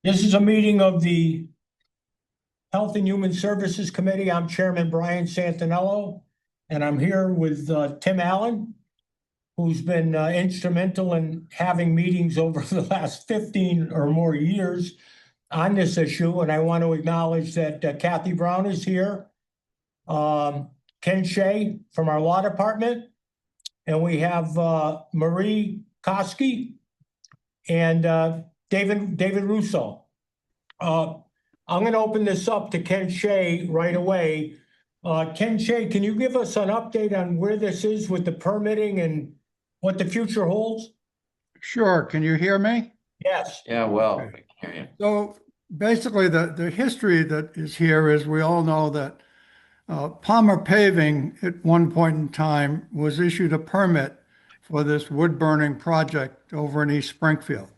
This is a meeting of the Health and Human Services Committee. I'm Chairman Brian Santinello, and I'm here with Tim Allen, who's been instrumental in having meetings over the last 15 or more years on this issue. And I want to acknowledge that Kathy Brown is here, Ken Shea from our law department, and we have Marie Koski and David Russo. I'm going to open this up to Ken Shea right away. Ken Shea, can you give us an update on where this is with the permitting and what the future holds? Sure. Can you hear me? Yes. Yeah, well, Okay. I can hear you. So basically, the history that is here is we all know that Palmer Paving at one point in time was issued a permit for this wood burning project over in East Springfield.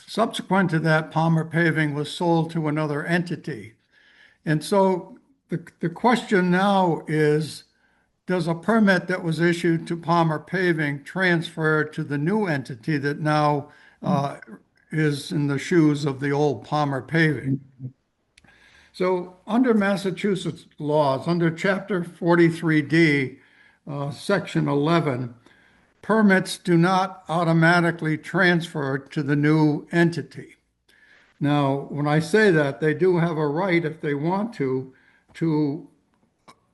Subsequent to that, Palmer Paving was sold to another entity. And so the question now is, does a permit that was issued to Palmer Paving transfer to the new entity that now is in the shoes of the old Palmer Paving? So under Massachusetts laws, under Chapter 43D, Section 11, permits do not automatically transfer to the new entity. Now, when I say that, they do have a right, if they want to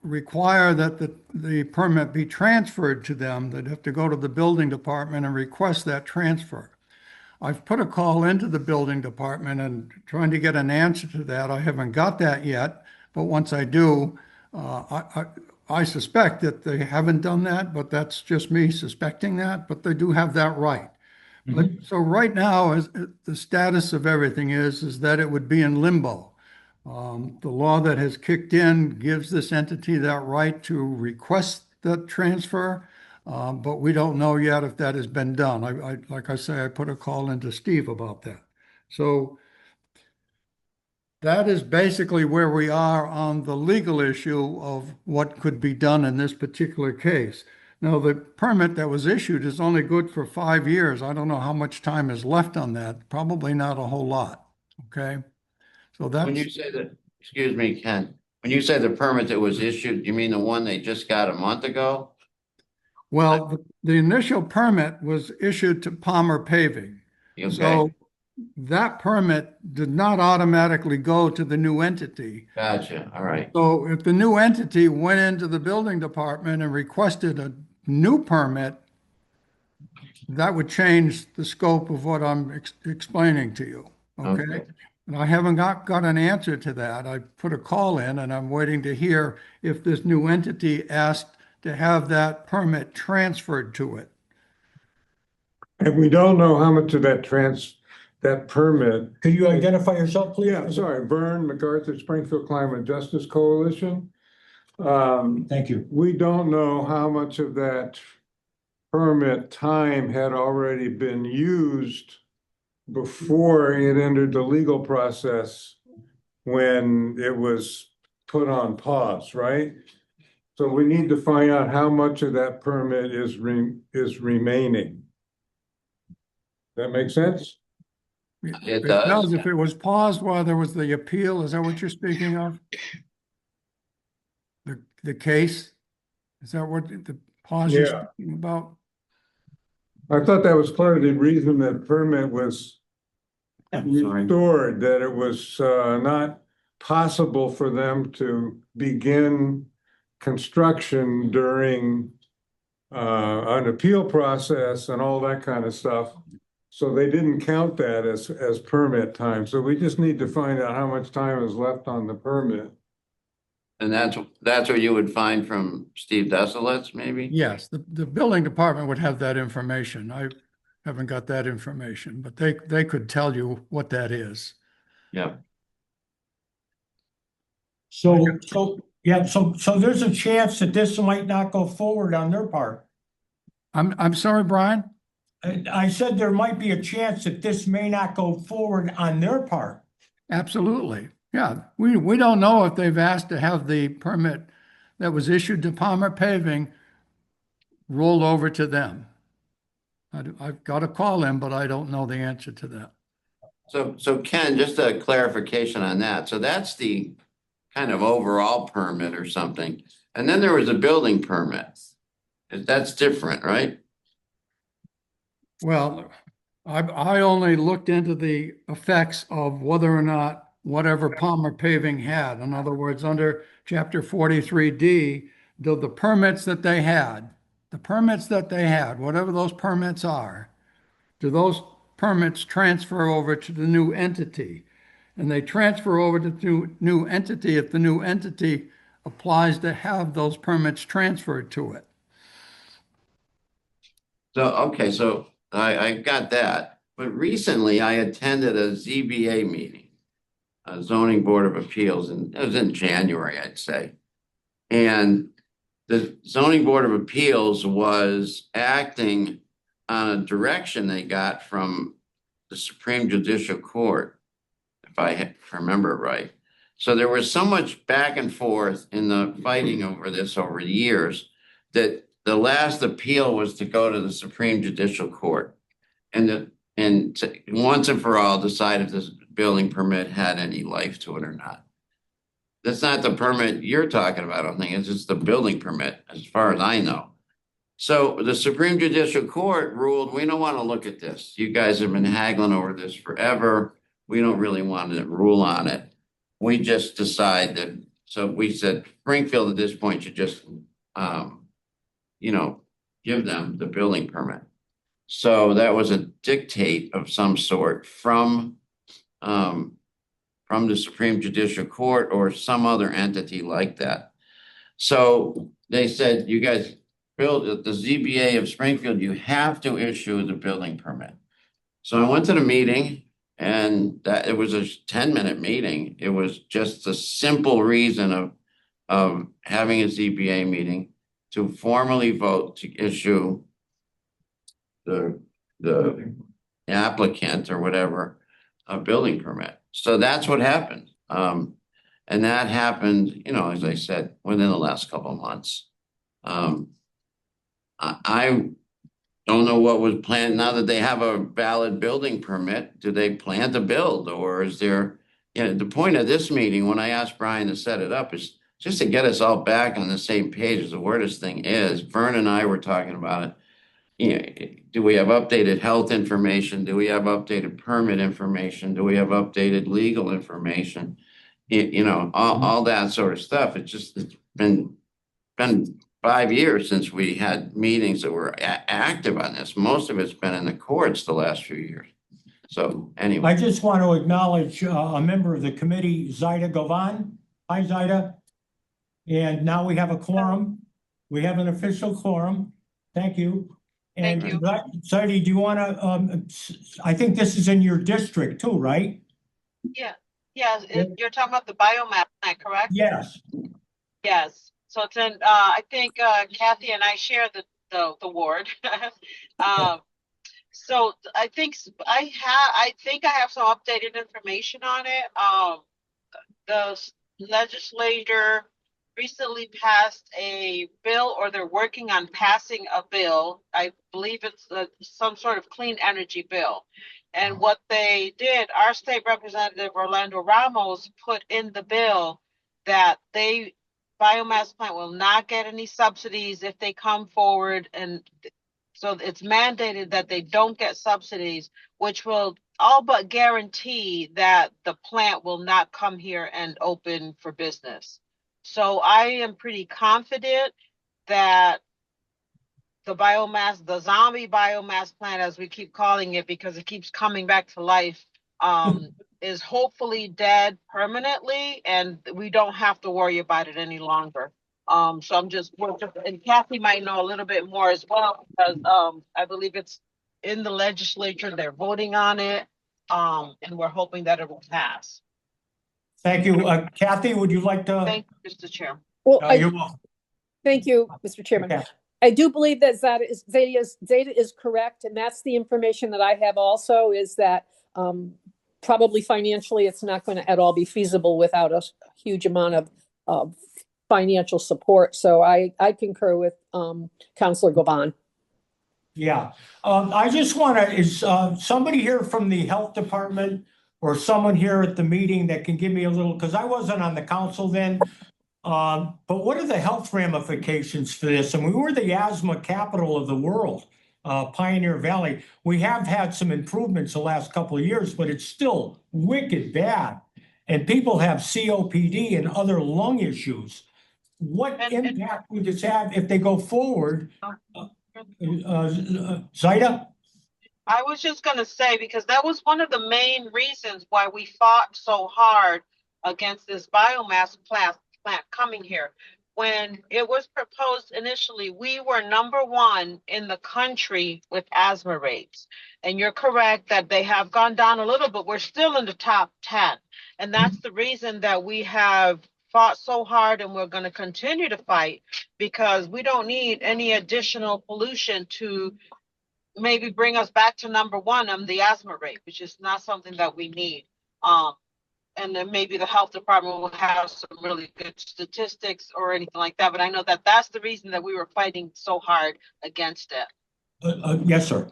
require that the permit be transferred to them. They'd have to go to the building department and request that transfer. I've put a call into the building department and trying to get an answer to that. I haven't got that yet, but once I do, I suspect that they haven't done that, but that's just me suspecting that, but they do have that right. So right now, the status of everything is that it would be in limbo. The law that has kicked in gives this entity that right to request the transfer, but we don't know yet if that has been done. Like I say, I put a call into Steve about that. So that is basically where we are on the legal issue of what could be done in this particular case. Now, the permit that was issued is only good for 5 years. I don't know how much time is left on that. Probably not a whole lot. Okay. So When you that's, say that, excuse me, Ken, when you say the permit that was issued, you mean the one they just got a month ago? well, the initial permit was issued to Palmer Paving. Okay, So that permit did not automatically go to the new entity. gotcha, all right. So if the new entity went into the building department and requested a new permit, that would change the scope of what I'm explaining to you. Okay. Okay. And I haven't got an answer to that. I put a call in and I'm waiting to hear if this new entity asked to have that permit transferred to it. And we don't know how much of that permit. Could you identify yourself, please? Yeah, sorry, Vern MacArthur, Springfield Climate Justice Coalition. Thank you. We don't know how much of that permit time had already been used before it entered the legal process when it was put on pause, right? So we need to find out how much of that permit is remaining. That make sense? It does. If it was paused while there was the appeal, is that what you're speaking of? The case? Is that what the pause you're Yeah. speaking about? I thought that was part of the reason that permit was restored, that it was not possible for them to begin construction during an appeal process and all that kind of stuff. So they didn't count that as permit time. So we just need to find out how much time is left on the permit. And that's what you would find from Steve Desilets, maybe? Yes, the building department would have that information. I haven't got that information, but they could tell you what that is. Yeah, So there's a chance that this might not go forward on their part. I'm sorry, Brian? I said there might be a chance that this may not go forward on their part. Absolutely. Yeah, we don't know if they've asked to have the permit that was issued to Palmer Paving rolled over to them. I've got to call him, but I don't know the answer to that. So Ken, just a clarification on that. So that's the kind of overall permit or something. And then there was a building permit. That's different, right? Well, I only looked into the effects of whether or not whatever Palmer paving had. In other words, under chapter 43D, the permits that they had, whatever those permits are, do those permits transfer over to the new entity? And they transfer over to the new entity if the new entity applies to have those permits transferred to it. So, okay, so I got that. But recently I attended a ZBA meeting, a zoning board of appeals, and it was in January, I'd say. And the zoning board of appeals was acting on a direction they got from the Supreme Judicial Court, if I remember right. So there was so much back and forth in the fighting over this over years that the last appeal was to go to the Supreme Judicial Court and once and for all decide if this building permit had any life to it or not. That's not the permit you're talking about, I don't think. It's just the building permit, as far as I know. So the Supreme Judicial Court ruled, we don't want to look at this. You guys have been haggling over this forever. We don't really want to rule on it. We just decide that, so we said Springfield at this point should just, give them the building permit. So that was a dictate of some sort from the Supreme Judicial Court or some other entity like that. So they said, you guys build at the ZBA of Springfield, you have to issue the building permit. So I went to the meeting and it was a 10-minute meeting. It was just a simple reason of having a ZBA meeting to formally vote to issue the applicant or whatever a building permit. So that's what happened. And that happened, as I said, within the last couple of months. I don't know what was planned now that they have a valid building permit. Do they plan to build, or is there, the point of this meeting, when I asked Brian to set it up, is just to get us all back on the same page as to where this thing is. Vern and I were talking about it. Do we have updated health information? Do we have updated permit information? Do we have updated legal information? All that sort of stuff. It's been 5 years since we had meetings that were active on this. Most of it's been in the courts the last few years. So anyway. I just want to acknowledge a member of the committee, Zaida Govan. Hi, Zaida. And now we have a quorum. We have an official quorum. Thank you. And Thank you. Zaida, do you want to, I think this is in your district too, right? Yeah, you're talking about the biomass plant, correct? Yes. Yes. So it's in, I think Kathy and I share the ward. So I think I have some updated information on it. The legislature recently passed a bill, or they're working on passing a bill. I believe it's some sort of clean energy bill. And what they did, our state representative Orlando Ramos put in the bill that biomass plant will not get any subsidies if they come forward. And so it's mandated that they don't get subsidies, which will all but guarantee that the plant will not come here and open for business. So I am pretty confident that the zombie biomass plant, as we keep calling it, because it keeps coming back to life, is hopefully dead permanently, and we don't have to worry about it any longer. So and Kathy might know a little bit more as well, because I believe it's in the legislature, they're voting on it, and we're hoping that it will pass. Thank you. Kathy, would you like to? Thank you, Mr. Chair. Well, You're welcome. thank you, Mr. Chairman. Okay. I do believe that Zeta is correct, and that's the information that I have also, is that probably financially it's not going to at all be feasible without a huge amount of financial support. So I concur with Councilor Govan. Yeah. I just want to, is somebody here from the health department or someone here at the meeting that can give me a little, because I wasn't on the council then. But what are the health ramifications for this? And we were the asthma capital of the world, Pioneer Valley. We have had some improvements the last couple of years, but it's still wicked bad. And people have COPD and other lung issues. What impact would this have if they go forward? Zaida? I was just gonna say, because that was one of the main reasons why we fought so hard against this biomass plant coming here. When it was proposed initially, we were #1 in the country with asthma rates. And you're correct that they have gone down a little, but we're still in the top 10. And that's the reason that we have fought so hard, and we're going to continue to fight, because we don't need any additional pollution to maybe bring us back to #1 on the asthma rate, which is not something that we need. And then maybe the health department will have some really good statistics or anything like that. But I know that that's the reason that we were fighting so hard against it. Yes, sir.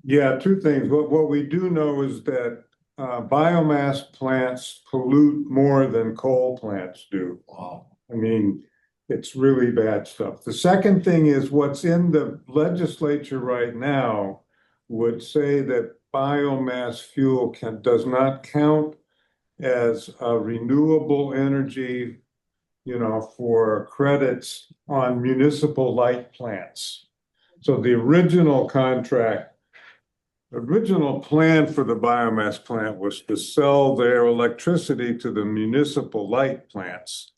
Yeah, two things. What we do know is that biomass plants pollute more than coal plants do. Wow. I mean, it's really bad stuff. The second thing is what's in the legislature right now would say that biomass fuel does not count as a renewable energy, for credits on municipal light plants. So the original plan for the biomass plant was to sell their electricity to the municipal light plants.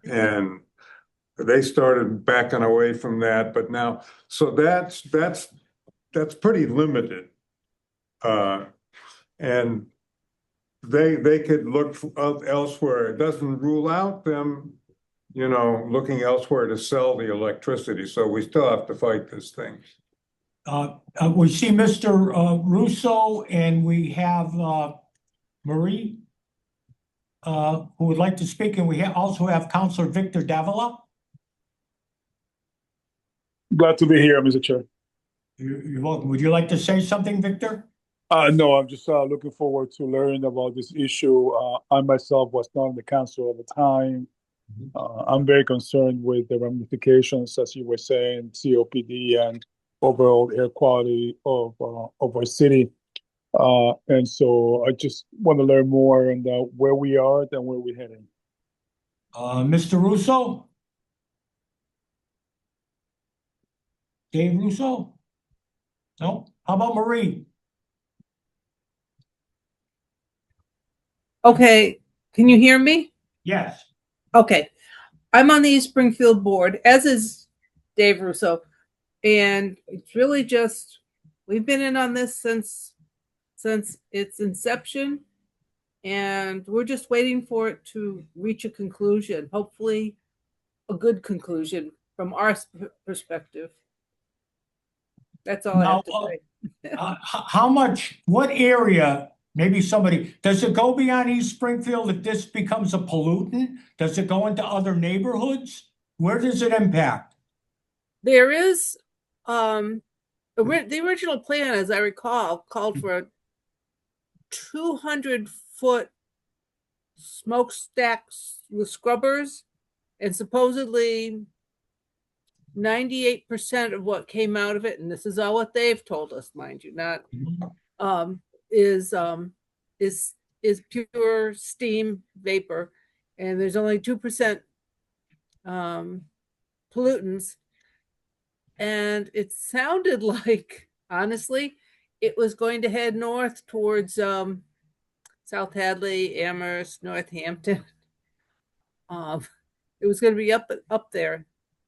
And they started backing away from that, but now, so that's pretty limited. And they could look elsewhere. It doesn't rule out them, looking elsewhere to sell the electricity. So we still have to fight this thing. We see Mr. Russo, and we have Marie who would like to speak, and we also have Councilor Victor Davila. Glad to be here, Mr. Chair. You're welcome. Would you like to say something, Victor? No, I'm just looking forward to learning about this issue. I myself was not on the council at the time. I'm very concerned with the ramifications, as you were saying, COPD and overall air quality of our city. And so I just want to learn more on where we are and where we're heading. Mr. Russo? Dave Russo? No? How about Marie? Okay, can you hear me? Yes. Okay, I'm on the East Springfield board, as is Dave Russo, and it's really just, we've been in on this since its inception, and we're just waiting for it to reach a conclusion, hopefully a good conclusion from our perspective. That's all I have to say. What area, maybe somebody, does it go beyond East Springfield if this becomes a pollutant? Does it go into other neighborhoods? Where does it impact? There is, the original plan, as I recall, called for a 200-foot smokestacks with scrubbers, and supposedly 98% of what came out of it, and this is all what they've told us, mind you, not is pure steam vapor, and there's only 2% pollutants. And it sounded like, honestly, it was going to head north towards South Hadley, Amherst, Northampton. It was going to be up there.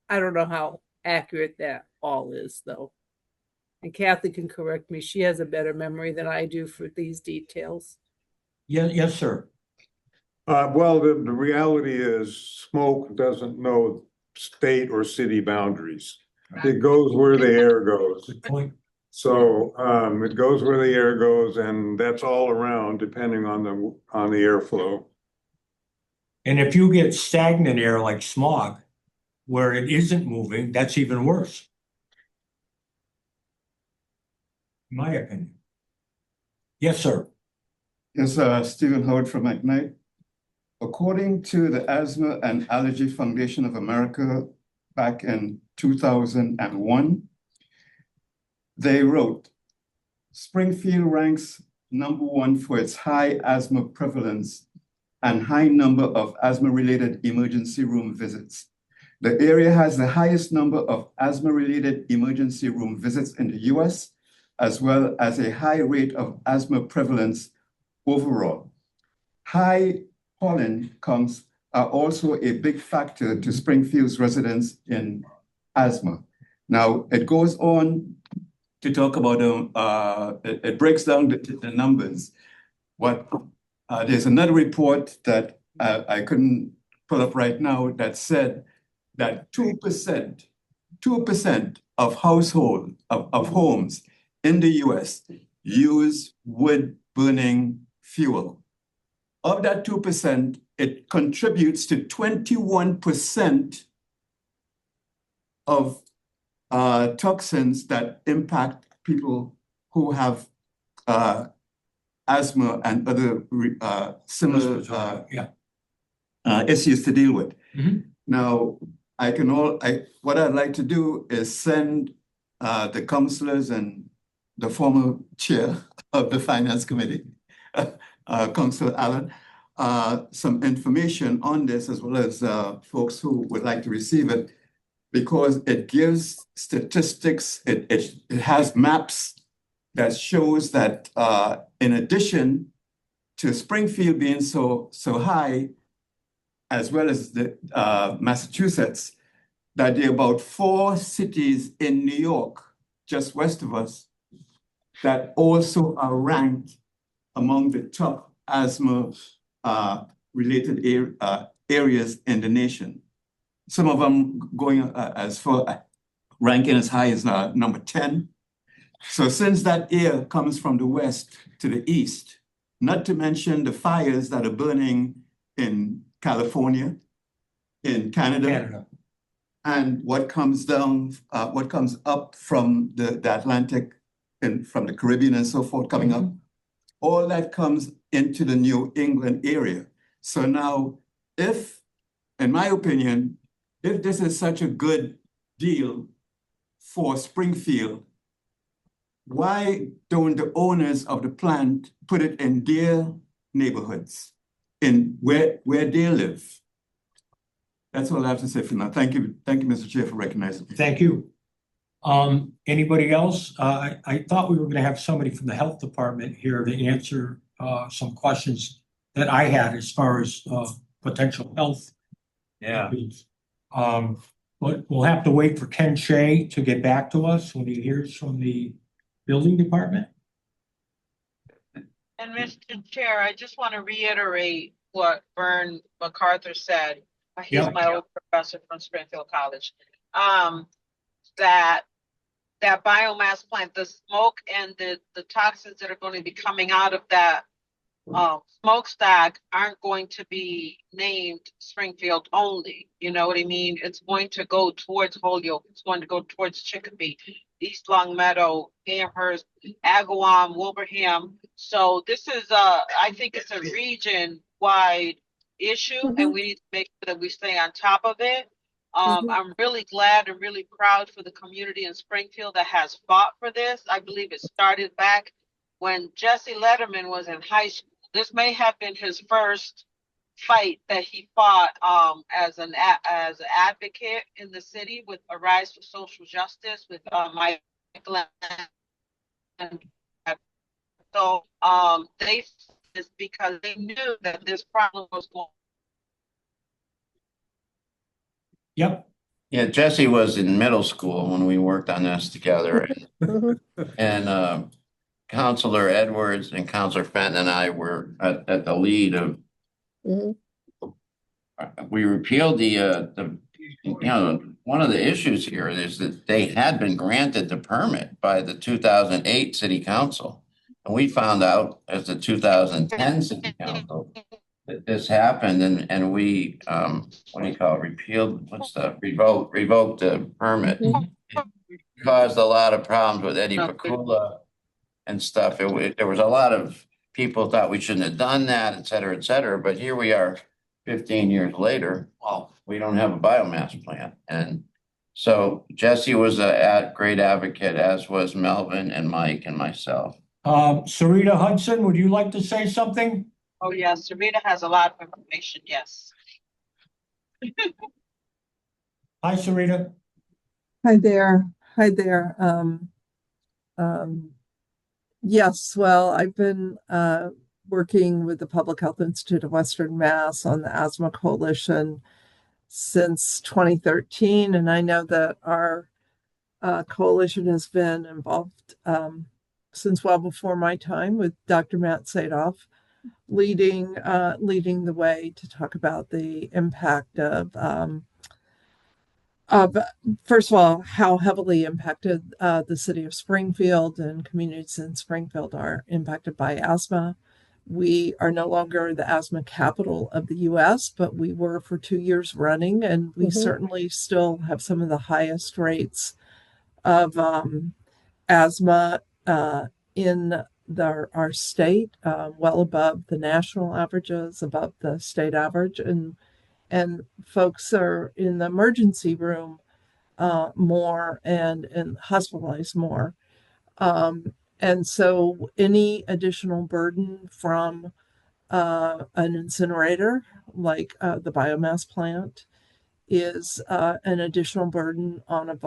I don't know how accurate that all is, though. And Kathy can correct me. She has a better memory than I do for these details. Yes, sir. Well, the reality is smoke doesn't know state or city boundaries. It goes where the air goes. Good point. So it goes where the air goes, and that's all around depending on the airflow. And if you get stagnant air like smog, where it isn't moving, that's even worse. In my opinion. Yes, sir. Yes, Stephen Howard from Ignite. According to the Asthma and Allergy Foundation of America back in 2001, they wrote, Springfield ranks #1 for its high asthma prevalence and high number of asthma-related emergency room visits. The area has the highest number of asthma-related emergency room visits in the US, as well as a high rate of asthma prevalence overall. High pollen counts are also a big factor to Springfield's residents in asthma. Now, it goes on to talk about, it breaks down the numbers. There's another report that I couldn't pull up right now that said that 2% of homes in the US use wood burning fuel. Of that 2%, it contributes to 21% of toxins that impact people who have asthma and other similar issues to deal with. Now, what I'd like to do is send the councilors and the former chair of the Finance Committee, Councilor Allen, some information on this, as well as folks who would like to receive it, because it gives statistics, it has maps that shows that in addition to Springfield being so high, as well as the Massachusetts, that there are about 4 cities in New York, just west of us, that also are ranked among the top asthma related areas in the nation. Some of them going as far, ranking as high as number 10. So since that air comes from the west to the east, not to mention the fires that are burning in California, in Canada. And what comes down, what comes up from the Atlantic and from the Caribbean and so forth coming up, all that comes into the New England area. So now, if, in my opinion, if this is such a good deal for Springfield, why don't the owners of the plant put it in their neighborhoods, in where they live? That's all I have to say for now. Thank you, Mr. Chair, for recognizing me. Thank you. Anybody else? I thought we were going to have somebody from the health department here to answer some questions that I had as far as potential health. Issues. But we'll have to wait for Ken Shea to get back to us when he hears from the building department. And Mr. Chair, I just want to reiterate what Vern MacArthur said. He's my old professor from Springfield College. That biomass plant, the smoke and the toxins that are going to be coming out of that smokestack aren't going to be named Springfield only. You know what I mean? It's going to go towards Holyoke. It's going to go towards Chicopee, East Longmeadow, Amherst, Agawam, Wilbraham. So this is I think it's a region-wide issue, and we need to make sure that we stay on top of it. I'm really glad and really proud for the community in Springfield that has fought for this. I believe it started back when Jesse Letterman was in high school. This may have been his first fight that he fought as an advocate in the city with Arise for Social Justice with Michael. And so they this because they knew that this problem was going. Yep. Yeah, Jesse was in middle school when we worked on this together. And Counselor Edwards and Counselor Fenton and I were at the lead of, we repealed the one of the issues here is that they had been granted the permit by the 2008 City Council. And we found out as the 2010 City Council that this happened, and we, what do you call it, revoked the permit. It caused a lot of problems with Eddie Pakula and stuff. There was a lot of people thought we shouldn't have done that, et cetera, but here we are 15 years later. Well, we don't have a biomass plant. And so Jesse was a great advocate, as was Melvin and Mike and myself. Sarita Hudson, would you like to say something? Oh, yes, Sarita has a lot of information, yes. Hi, Sarita. Hi there. Hi there. Yes, well, I've been working with the Public Health Institute of Western Mass on the Asthma Coalition since 2013, and I know that our coalition has been involved since well before my time with Dr. Matt Sadoff, leading the way to talk about the impact of first of all, how heavily impacted the city of Springfield and communities in Springfield are impacted by asthma. We are no longer the asthma capital of the US, but we were for 2 years running, and we certainly still have some of the highest rates of asthma in our state, well above the national averages, above the state average, and folks are in the emergency room more and hospitalized more. And so any additional burden from an incinerator like the biomass plant is an additional burden on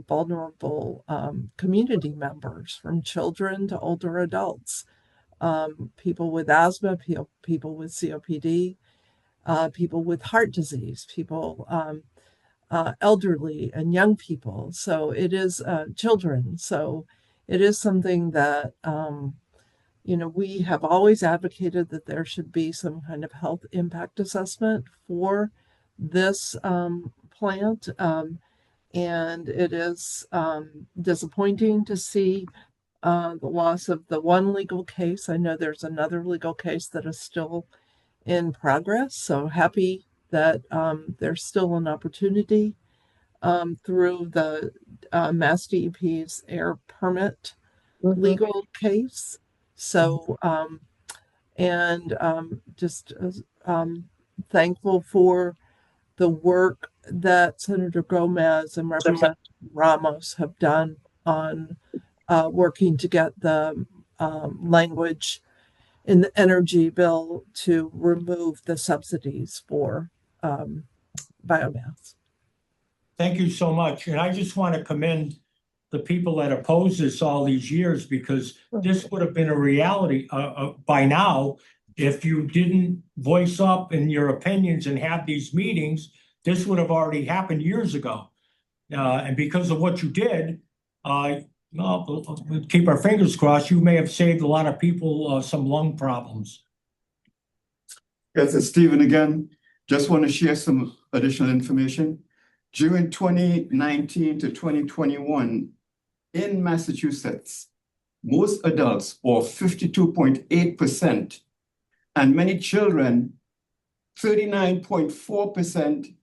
vulnerable community members, from children to older adults, people with asthma, people with COPD, people with heart disease, people elderly and young people. So it is children. So it is something that, we have always advocated that there should be some kind of health impact assessment for this plant. And it is disappointing to see the loss of the one legal case. I know there's another legal case that is still in progress. So happy that there's still an opportunity through the Mass DEP's air permit legal case. So, just thankful for the work that Senator Gomez and Representative Ramos have done on working to get the language in the energy bill to remove the subsidies for biomass. Thank you so much. And I just want to commend the people that opposed this all these years, because this would have been a reality by now if you didn't voice up in your opinions and have these meetings. This would have already happened years ago. And because of what you did, we'll keep our fingers crossed, you may have saved a lot of people some lung problems. Yes, it's Stephen again. Just want to share some additional information. During 2019 to 2021, in Massachusetts, most adults, or 52.8%, and many children, 39.4%,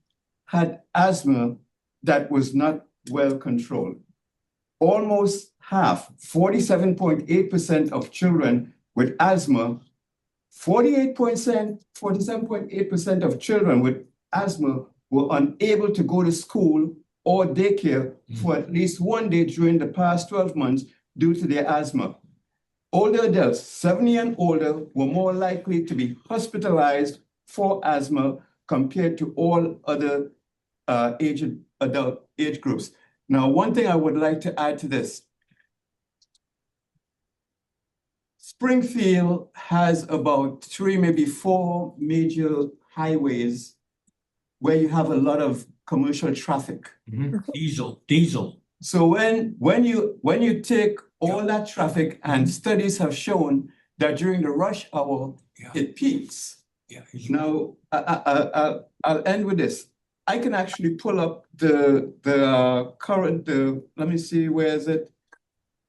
had asthma that was not well controlled. Almost half, 47.8% of children with asthma, 47.8% of children with asthma were unable to go to school or daycare for at least one day during the past 12 months due to their asthma. Older adults, 70 and older, were more likely to be hospitalized for asthma compared to all other adult age groups. Now, one thing I would like to add to this. Springfield has about 3, maybe 4 major highways where you have a lot of commercial traffic. Diesel. So when you take all that traffic, and studies have shown that during the rush hour, it peaks. Now, I'll end with this. I can actually pull up the current, let me see, where is it?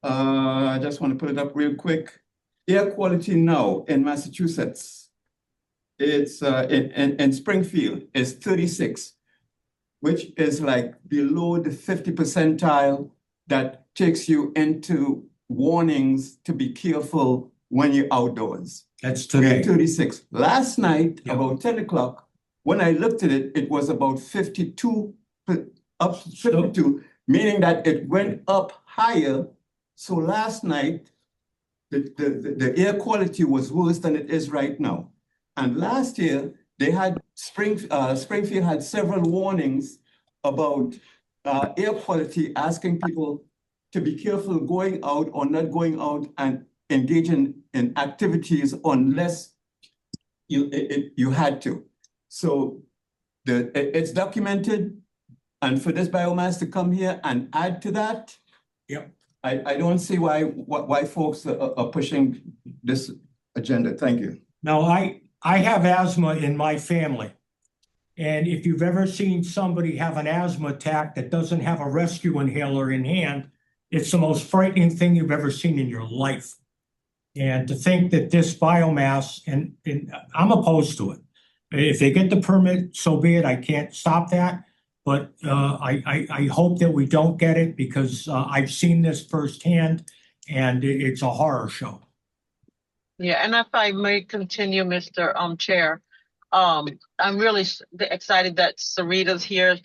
I just want to put it up real quick. Air quality now in Massachusetts, it's in Springfield is 36, which is like below the 50 percentile that takes you into warnings to be careful when you're outdoors. That's We're today. at 36. Last night, Yeah. about 10 o'clock, when I looked at it, it was about 52, up 52, meaning that it went up higher. So last night, the air quality was worse than it is right now. And last year, they had Springfield had several warnings about air quality, asking people to be careful going out or not going out and engaging in activities unless you had to. So it's documented, and for this biomass to come here and add to that, Yep. I don't see why folks are pushing this agenda. Thank you. Now, I have asthma in my family. And if you've ever seen somebody have an asthma attack that doesn't have a rescue inhaler in hand, it's the most frightening thing you've ever seen in your life. And to think that this biomass, and I'm opposed to it. If they get the permit, so be it. I can't stop that. But I hope that we don't get it, because I've seen this firsthand, and it's a horror show. Yeah, and if I may continue, Mr. Chair, I'm really excited that Sarita's here.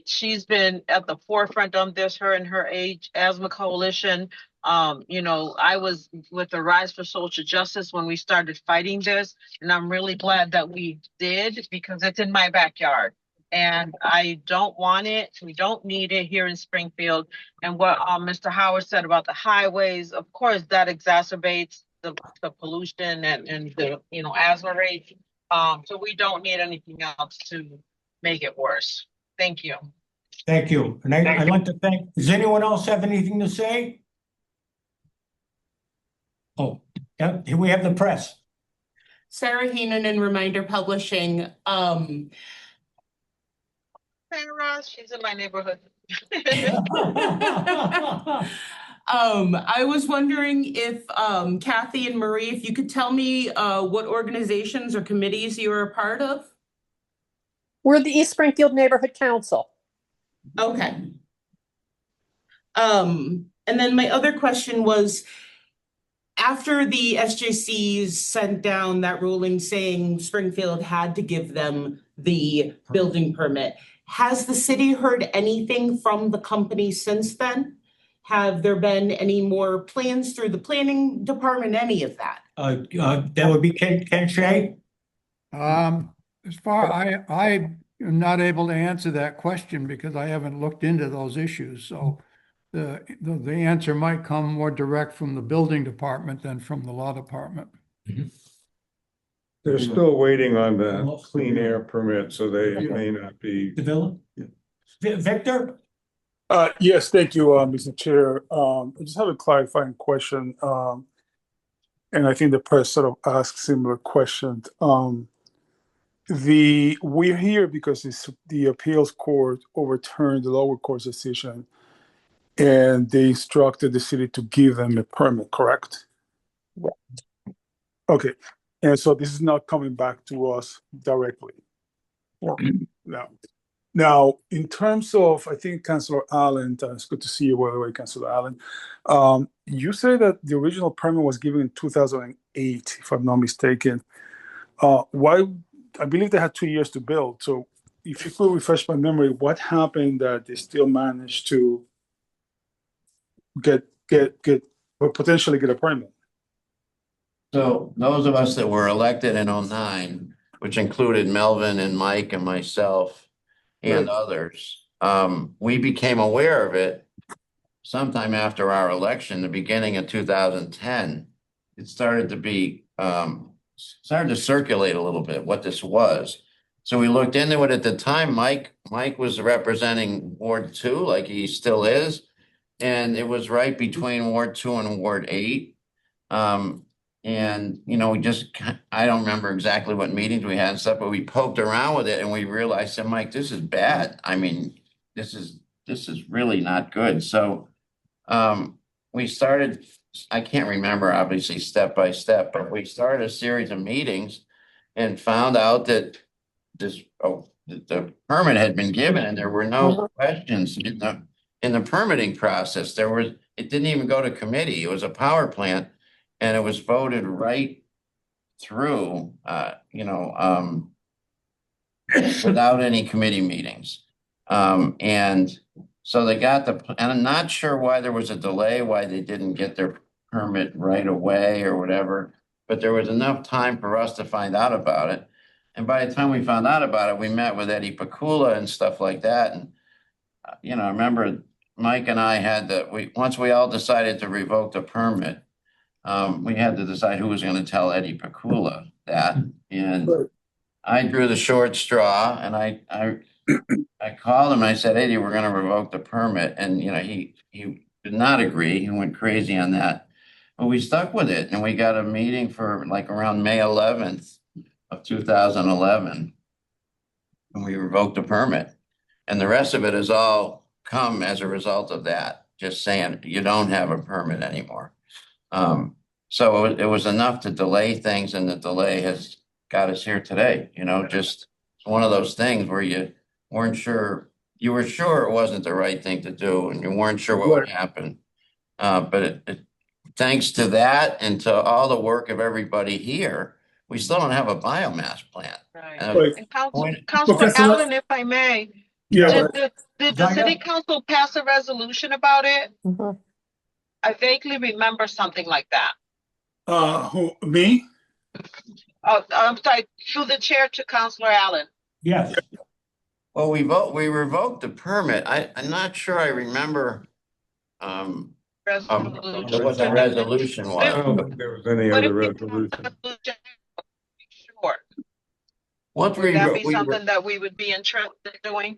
She's been at the forefront on this, her and her age asthma coalition. You know, I was with the Rise for Social Justice when we started fighting this, and I'm really glad that we did, because it's in my backyard. And I don't want it. We don't need it here in Springfield. And what Mr. Howard said about the highways, of course, that exacerbates the pollution and the, you know, asthma rate. So we don't need anything else to make it worse. Thank you. Thank you. And I'd like to thank, does anyone else have anything to say? Oh, yeah, here we have the press. Sarah Heenan in Reminder Publishing. Sarah, she's in my neighborhood. I was wondering if Kathy and Marie, if you could tell me what organizations or committees you are a part of? We're the East Springfield Neighborhood Council. Okay. And then my other question was, after the SJCs sent down that ruling saying Springfield had to give them the building permit, has the city heard anything from the company since then? Have there been any more plans through the planning department, any of that? That would be Ken Shea. As far, I am not able to answer that question because I haven't looked into those issues. So the answer might come more direct from the building department than from the law department. They're still waiting on the clean air permit, so they may not be. The villa? Victor? Yes, thank you, Mr. Chair. I just have a clarifying question. And I think the press sort of asked similar questions. We're here because the appeals court overturned the lower court's decision, and they instructed the city to give them a permit, correct? Right. Okay, and so this is not coming back to us directly. No. Now, in terms of, I think Councilor Allen, it's good to see you, by the way, Councilor Allen. You say that the original permit was given in 2008, if I'm not mistaken. Why? I believe they had 2 years to build. So if you could refresh my memory, what happened that they still managed to get or potentially get a permit? So those of us that were elected in 09, which included Melvin and Mike and myself and others, we became aware of it sometime after our election, the beginning of 2010. It started to be, started to circulate a little bit what this was. So we looked into it at the time. Mike was representing Ward 2, like he still is. And it was right between Ward 2 and Ward 8. And, you know, I don't remember exactly what meetings we had and stuff, but we poked around with it and we realized, that, Mike, this is bad. I mean, this is really not good. So we started, I can't remember obviously step by step, but we started a series of meetings and found out that the permit had been given and there were no questions in the permitting process. It didn't even go to committee. It was a power plant. and it was voted right through, without any committee meetings. And so they got and I'm not sure why there was a delay, why they didn't get their permit right away or whatever, but there was enough time for us to find out about it. And by the time we found out about it, we met with Eddie Pakula and stuff like that. And, I remember Mike and I once we all decided to revoke the permit, we had to decide who was going to tell Eddie Pakula that. And I drew the short straw, and I called him and I said, Eddie, we're going to revoke the permit. And, he did not agree. He went crazy on that. But we stuck with it, and we got a meeting for like around May 11th of 2011. And we revoked the permit. And the rest of it has all come as a result of that, just saying you don't have a permit anymore. So it was enough to delay things, and the delay has got us here today. Just one of those things where you were sure it wasn't the right thing to do, and you weren't sure what would happen. But thanks to that and to all the work of everybody here, we still don't have a biomass plant. Right. Right. And Councilor Professor- Allen, if I may, Yeah, did the city council pass a resolution about it? Mhm. I vaguely remember something like that. me? I'm sorry, through the chair to Councilor Allen. Yes, Well, we revoked the permit. I'm not sure I remember what the resolution I was. don't think there was any What other if we resolution. have a resolution? Sure. Once Would that be we something that we would be interested in doing?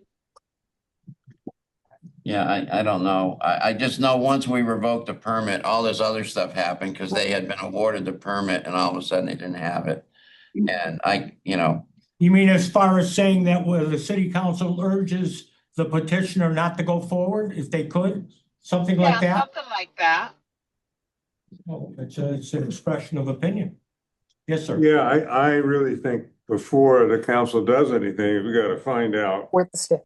Yeah, I don't know. I just know once we revoked the permit, all this other stuff happened because they had been awarded the permit and all of a sudden they didn't have it. And you mean as far as saying that where the city council urges the petitioner not to go forward if they could, something like Yeah, that? something like that. Oh, it's an expression of opinion. Yes, sir. Yeah, I really think before the council does anything, we gotta find out Where the stick.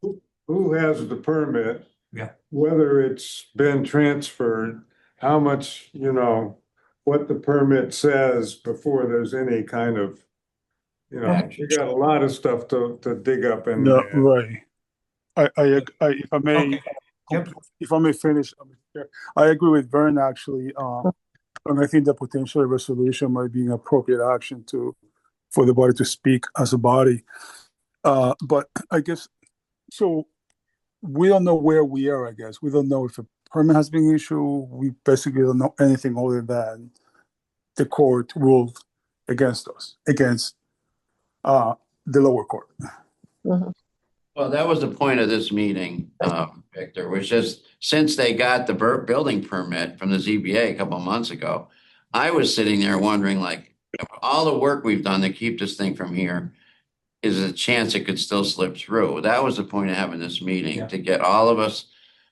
who has the permit. Yeah. Whether it's been transferred, how much, what the permit says before there's any kind of, you got a lot of stuff to dig up in No, there. right. If I may, Okay. Yep. if I may finish, I agree with Vern actually. And I think the potential resolution might be an appropriate action for the body to speak as a body. But I guess, so we don't know where we are, I guess. We don't know if a permit has been issued. We basically don't know anything other than the court ruled against us, against the lower court. Mhm. well, that was the point of this meeting, Victor, was just since they got the building permit from the ZBA a couple of months ago, I was sitting there wondering, like, all the work we've done to keep this thing from here, is a chance it could still slip through. That was the point of having this meeting, Yeah. to get all of us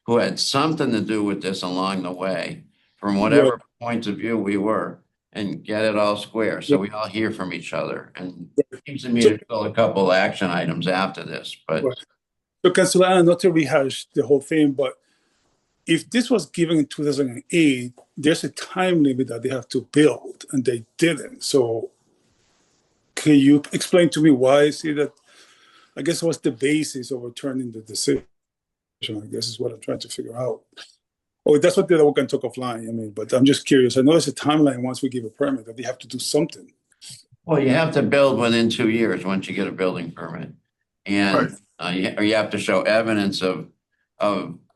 who had something to do with this along the way, from whatever points of view we were, and get it all square. So we all hear from each other. And it seems to me there's still a couple action items after this, but Right. So, Councilor Allen, not to rehash the whole thing, but if this was given in 2008, there's a time limit that they have to build, and they didn't. So, can you explain to me why? I see that, I guess, what's the basis of returning the decision? I guess is what I'm trying to figure out. Oh, that's what we can talk offline. I mean, but I'm just curious. I know there's a timeline once we give a permit that they have to do something. well, you have to build within 2 years once you get a building permit. And you have to show evidence of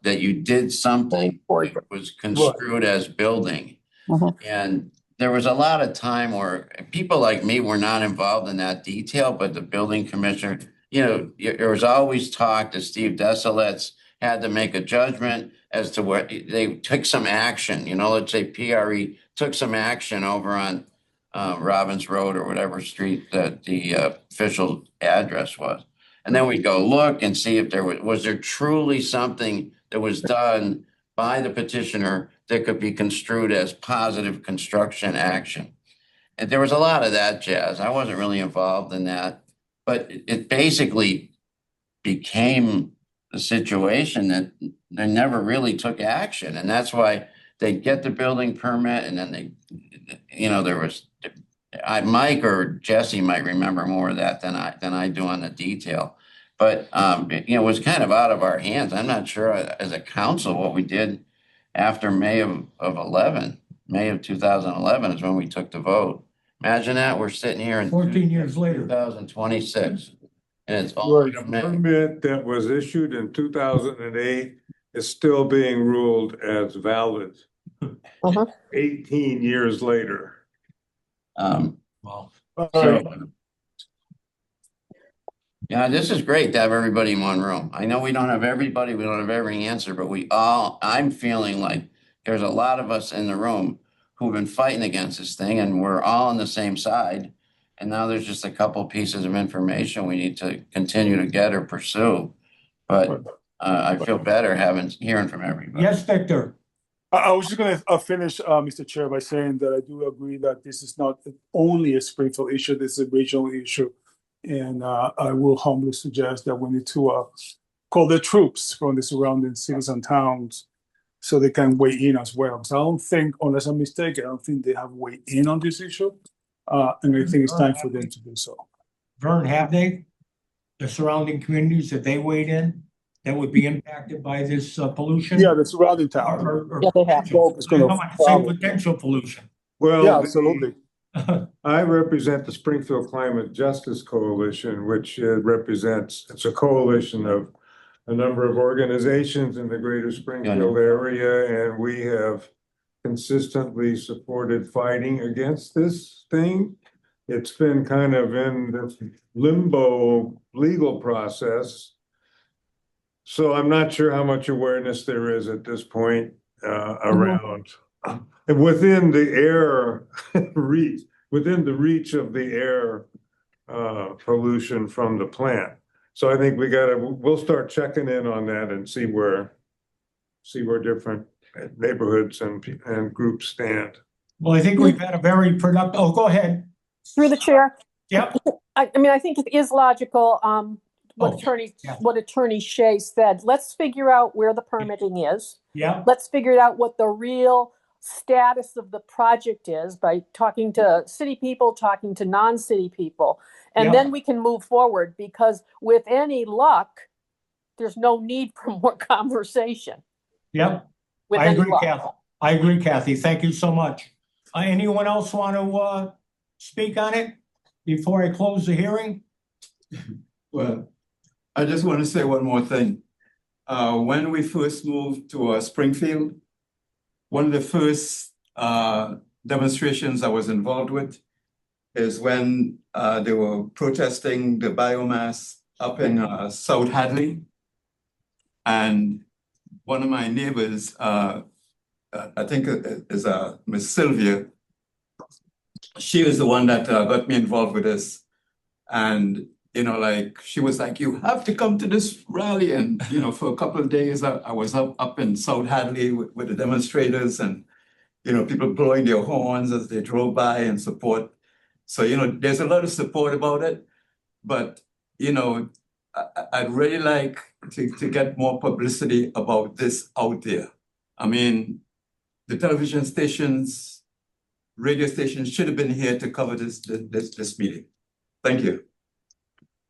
that you did something that was construed as building. Mhm. And there was a lot of time where people like me were not involved in that detail, but the building commissioner, there was always talk that Steve Desilets had to make a judgment as to what they took some action, let's say PRE took some action over on Robbins Road or whatever street that the official address was. And then we'd go look and see if there was there truly something that was done by the petitioner that could be construed as positive construction action. And there was a lot of that jazz. I wasn't really involved in that, but it basically became a situation that they never really took action. And that's why they get the building permit and then there was, Mike or Jesse might remember more of that than I do on the detail. But, it was kind of out of our hands. I'm not sure as a council what we did after May of 2011 is when we took the vote. Imagine that, we're sitting here in 14 years later. 2026. And it's Right. The permit that was issued in 2008 is still being ruled as valid Uh-huh. 18 years later. Well, All so, right. yeah, this is great to have everybody in one room. I know we don't have everybody, we don't have every answer, but I'm feeling like there's a lot of us in the room who've been fighting against this thing and we're all on the same side. And now there's just a couple pieces of information we need to continue to get or pursue. But I feel better hearing from everybody. Yes, Victor. I was just going to finish, Mr. Chair, by saying that I do agree that this is not only a Springfield issue, this is a regional issue. And I will humbly suggest that we need to call the troops from the surrounding cities and towns so they can weigh in as well. Because I don't think, unless I'm mistaken, I don't think they have weighed in on this issue. And I think it's time for them to do so. Vern, have they? The surrounding communities, have they weighed in that would be impacted by this pollution? Yeah, the surrounding towns. Yeah, they have. Potential. It's gonna I'm talking about follow. potential pollution. Well, Yeah, absolutely. I represent the Springfield Climate Justice Coalition, which it's a coalition of a number of organizations in the greater Springfield area, and we have consistently supported fighting against this thing. It's been kind of in this limbo legal process. So I'm not sure how much awareness there is at this point around within the air within the reach of the air pollution from the plant. So I think we'll start checking in on that and see where different neighborhoods and groups stand. Well, I think we've had a very productive, go ahead. Through the chair. Yep. I mean, I think it is logical, what yeah. Attorney Shea said. Let's figure out where the permitting is. Yeah. Let's figure out what the real status of the project is by talking to city people, talking to non-city people. And Yeah. then we can move forward, because with any luck, there's no need for more conversation. Yep. With I any agree, luck. Kathy. I agree, Kathy. Thank you so much. Anyone else want to speak on it before I close the hearing? Well, I just want to say one more thing. When we first moved to Springfield, one of the first demonstrations I was involved with is when they were protesting the biomass up in South Hadley. And one of my neighbors, I think is Miss Sylvia, she was the one that got me involved with this. And she was like, you have to come to this rally. And, for a couple of days, I was up in South Hadley with the demonstrators and, people blowing their horns as they drove by and support. So, there's a lot of support about it. But, I'd really like to get more publicity about this out there. I mean, the television stations, radio stations should have been here to cover this meeting. Thank you.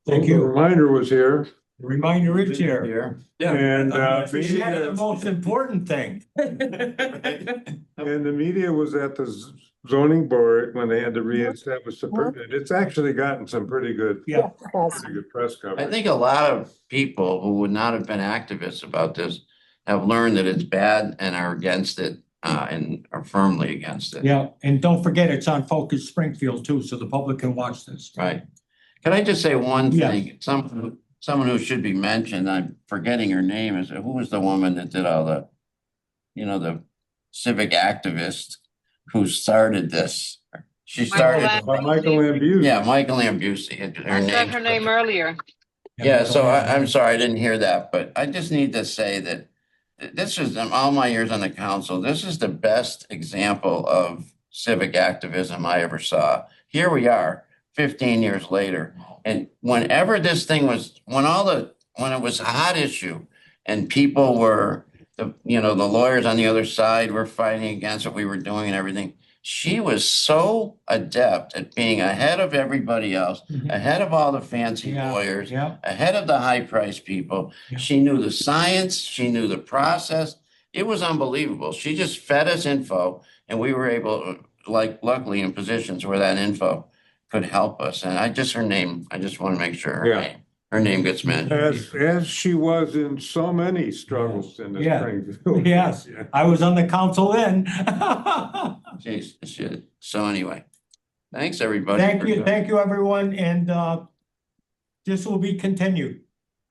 Thank The you. reminder was here. The reminder is here. Yeah. And That's the most important thing. and the media was at the zoning board when they had to reestablish the permit. It's actually gotten some pretty good Yeah. press coverage. I think a lot of people who would not have been activists about this have learned that it's bad and are against it and are firmly against it. Yeah, and don't forget, it's on Focus Springfield too, so the public can watch this. Right. Can I just say one Yeah. thing? Someone who should be mentioned, I'm forgetting her name, who was the woman that did all the, the civic activist who started this? She started. Michael Lambusi. Yeah, Michael Lambusi. I said her name earlier. Yeah, so I'm sorry, I didn't hear that, but I just need to say that this is, all my years on the council, this is the best example of civic activism I ever saw. Here we are, 15 years later. And whenever this thing was, when it was a hot issue and people were, the lawyers on the other side were fighting against what we were doing and everything. She was so adept at being ahead of everybody else, ahead of all the fancy Yeah, lawyers, yeah. ahead of the high-priced people. Yeah. She knew the science, she knew the process. It was unbelievable. She just fed us info, and we were able, like, luckily in positions where that info could help us. And I just want to make sure her name gets mentioned. As she was in so many struggles in the Yeah. Springfield. Yes, I was on the council then. Jeez, shit. So anyway, thanks, everybody. Thank you, everyone, and this will be continued.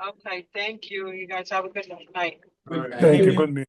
Okay, thank you. You guys have a good night. All right. Thank you. Good meeting.